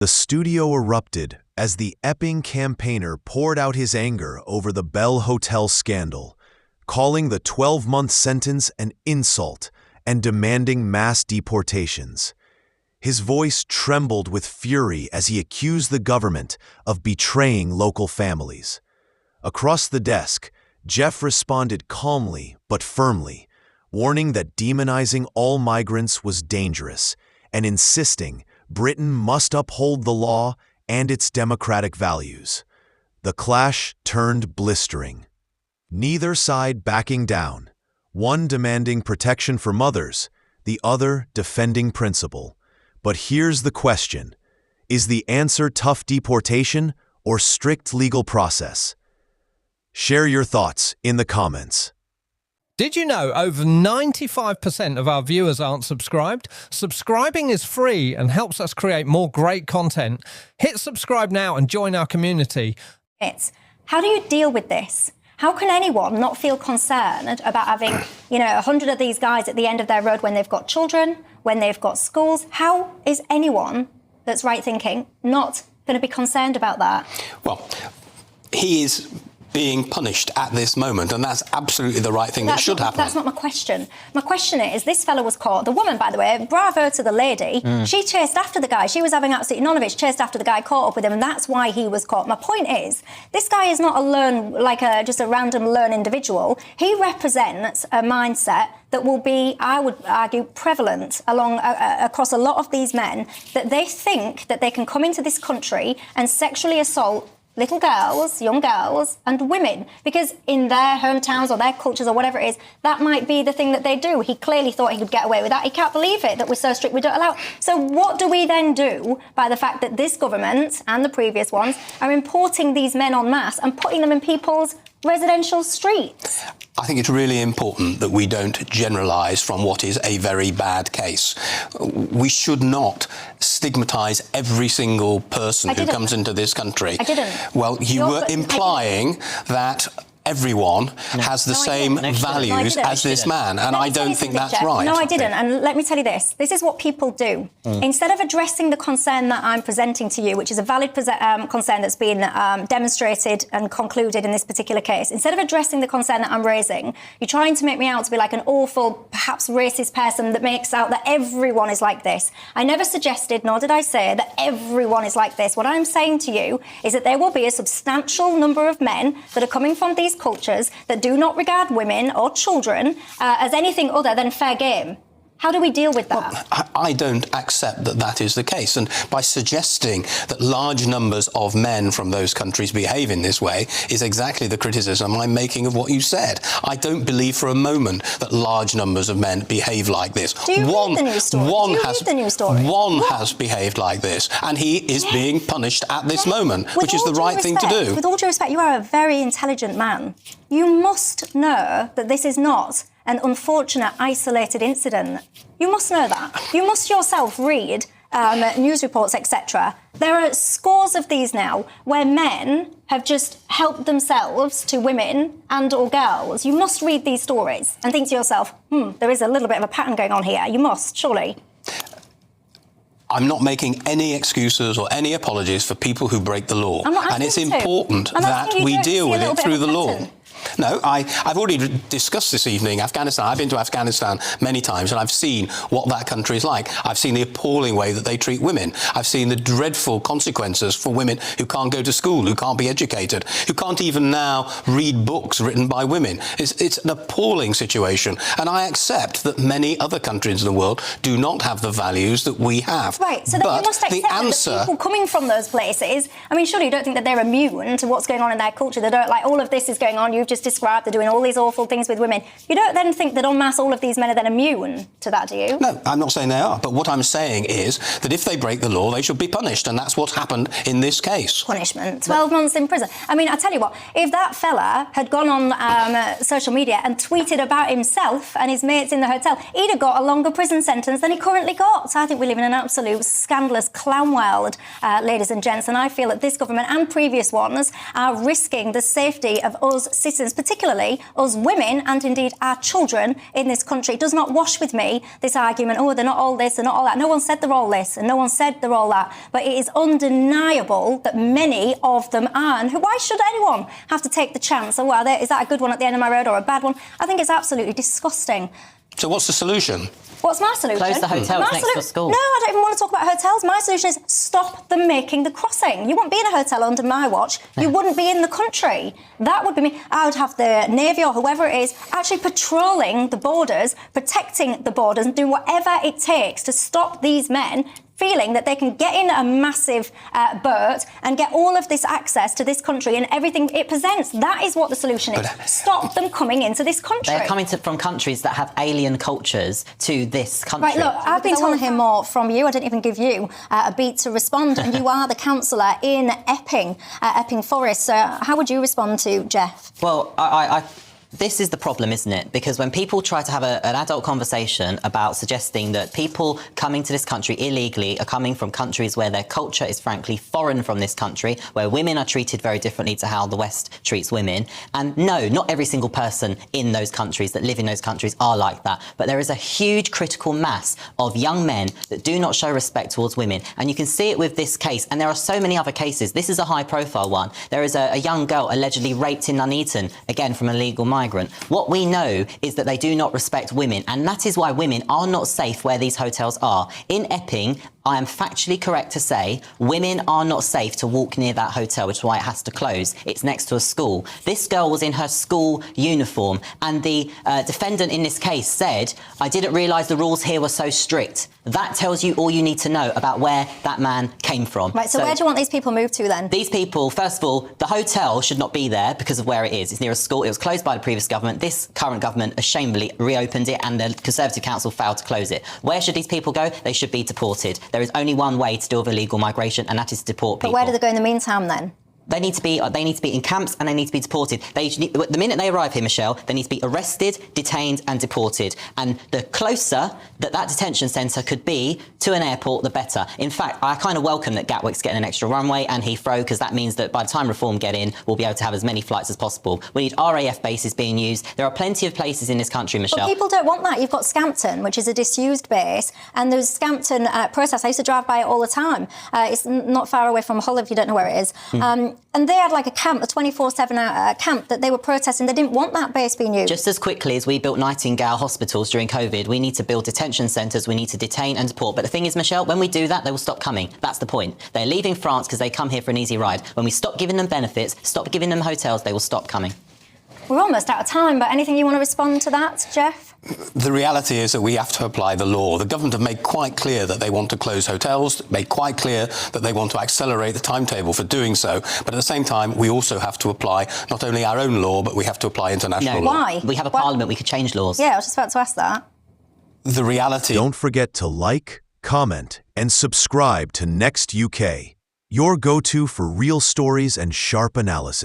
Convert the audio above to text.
The studio erupted as the Epping campaigner poured out his anger over the Bell Hotel scandal, calling the 12-month sentence an insult and demanding mass deportations. His voice trembled with fury as he accused the government of betraying local families. Across the desk, Jeff responded calmly but firmly, warning that demonizing all migrants was dangerous and insisting Britain must uphold the law and its democratic values. The clash turned blistering. Neither side backing down, one demanding protection for mothers, the other defending principle. But here's the question: is the answer tough deportation or strict legal process? Share your thoughts in the comments. Did you know over 95% of our viewers aren't subscribed? Subscribing is free and helps us create more great content. Hit subscribe now and join our community. How do you deal with this? How can anyone not feel concerned about having, 100 of these guys at the end of their road when they've got children, when they've got schools? How is anyone that's right thinking not going to be concerned about that? Well, he is being punished at this moment, and that's absolutely the right thing that should happen. That's not my question. My question is, this fellow was caught. The woman, by the way, bravo to the lady, she chased after the guy. She was having absolutely none of it. She chased after the guy, caught up with him, and that's why he was caught. My point is, this guy is not just a random lone individual. He represents a mindset that will be, I would argue, prevalent across a lot of these men, that they think that they can come into this country and sexually assault little girls, young girls, and women, because in their hometowns or their cultures or whatever it is, that might be the thing that they do. He clearly thought he could get away with that. He can't believe it, that we're so strict we don't allow. So what do we then do by the fact that this government and the previous ones are importing these men en masse and putting them in people's residential streets? I think it's really important that we don't generalise from what is a very bad case. We should not stigmatise every single person who comes into this country. I didn't. Well, you were implying that everyone has the same values as this man, and I don't think that's right. No, I didn't, and let me tell you this. This is what people do. Instead of addressing the concern that I'm presenting to you, which is a valid concern that's been demonstrated and concluded in this particular case, instead of addressing the concern that I'm raising, you're trying to make me out to be like an awful, perhaps racist person that makes out that everyone is like this. I never suggested, nor did I say, that everyone is like this. What I'm saying to you is that there will be a substantial number of men that are coming from these cultures that do not regard women or children as anything other than fair game. How do we deal with that? Well, I don't accept that that is the case. And by suggesting that large numbers of men from those countries behave in this way is exactly the criticism I'm making of what you said. I don't believe for a moment that large numbers of men behave like this. Do you read the news story? One has behaved like this, and he is being punished at this moment, which is the right thing to do. With all due respect, you are a very intelligent man. You must know that this is not an unfortunate, isolated incident. You must know that. You must yourself read news reports, etc. There are scores of these now where men have just helped themselves to women and or girls. You must read these stories and think to yourself, there is a little bit of a pattern going on here. You must, surely. I'm not making any excuses or any apologies for people who break the law. And it's important that we deal with it through the law. No, I've already discussed this evening Afghanistan. I've been to Afghanistan many times, and I've seen what that country is like. I've seen the appalling way that they treat women. I've seen the dreadful consequences for women who can't go to school, who can't be educated, who can't even now read books written by women. It's an appalling situation, and I accept that many other countries in the world do not have the values that we have. Right, so then you must accept that people coming from those places, I mean, surely you don't think that they're immune to what's going on in their culture. They don't, like, all of this is going on, you've just described, they're doing all these awful things with women. You don't then think that en masse all of these men are then immune to that, do you? No, I'm not saying they are, but what I'm saying is that if they break the law, they should be punished, and that's what's happened in this case. Punishment, 12 months in prison. I mean, I tell you what, if that fella had gone on social media and tweeted about himself and his mates in the hotel, he'd have got a longer prison sentence than he currently got. So I think we live in an absolute scandalous clown world, ladies and gents, and I feel that this government and previous ones are risking the safety of us citizens citizens, particularly us women and indeed our children in this country. It does not wash with me this argument, oh, they're not all this, they're not all that. No one said they're all this and no one said they're all that. But it is undeniable that many of them are. And why should anyone have to take the chance? Oh, well, is that a good one at the end of my road or a bad one? I think it's absolutely disgusting. So what's the solution? What's my solution? Close the hotels next to school. No, I don't even want to talk about hotels. My solution is stop them making the crossing. You wouldn't be in a hotel under my watch. You wouldn't be in the country. That would be me. I would have the Navy or whoever it is actually patrolling the borders, protecting the borders and doing whatever it takes to stop these men feeling that they can get in a massive boat and get all of this access to this country and everything it presents. That is what the solution is. Stop them coming into this country. They're coming from countries that have alien cultures to this country. Right, look, I've been trying to hear more from you. I didn't even give you a beat to respond, and you are the councillor in Epping Forest. So how would you respond to Jeff? Well, this is the problem, isn't it? Because when people try to have an adult conversation about suggesting that people coming to this country illegally are coming from countries where their culture is frankly foreign from this country, where women are treated very differently to how the West treats women. And no, not every single person in those countries that live in those countries are like that. But there is a huge critical mass of young men that do not show respect towards women. And you can see it with this case. And there are so many other cases. This is a high profile one. There is a young girl allegedly raped in Nuneaton, again from a legal migrant. What we know is that they do not respect women, and that is why women are not safe where these hotels are. In Epping, I am factually correct to say women are not safe to walk near that hotel, which is why it has to close. It's next to a school. This girl was in her school uniform, and the defendant in this case said, I didn't realise the rules here were so strict. That tells you all you need to know about where that man came from. Right, so where do you want these people moved to then? These people, first of all, the hotel should not be there because of where it is. It's near a school. It was closed by the previous government. This current government ashamedly reopened it, and the Conservative Council failed to close it. Where should these people go? They should be deported. There is only one way to deal with illegal migration, and that is to deport people. But where do they go in the meantime then? They need to be in camps, and they need to be deported. The minute they arrive here, Michelle, they need to be arrested, detained and deported. And the closer that detention centre could be to an airport, the better. In fact, I kind of welcome that Gatwick's getting an extra runway and Heathrow, because that means that by the time Reform get in, we'll be able to have as many flights as possible. We need RAF bases being used. There are plenty of places in this country, Michelle. But people don't want that. You've got Scampton, which is a disused base, and there's Scampton process. I used to drive by it all the time. It's not far away from Hull, if you don't know where it is. And they had like a camp, a 24/7 camp that they were protesting. They didn't want that base being used. Just as quickly as we built Nightingale hospitals during COVID, we need to build detention centres, we need to detain and deport. But the thing is, Michelle, when we do that, they will stop coming. That's the point. They're leaving France because they come here for an easy ride. When we stop giving them benefits, stop giving them hotels, they will stop coming. We're almost out of time, but anything you want to respond to that, Jeff? The reality is that we have to apply the law. The government have made quite clear that they want to close hotels, made quite clear that they want to accelerate the timetable for doing so. But at the same time, we also have to apply not only our own law, but we have to apply international law. Why? We have a parliament, we could change laws. Yeah, I was just about to ask that. The reality... Don't forget to like, comment, and subscribe to Next UK, your go-to for real stories and sharp analysis.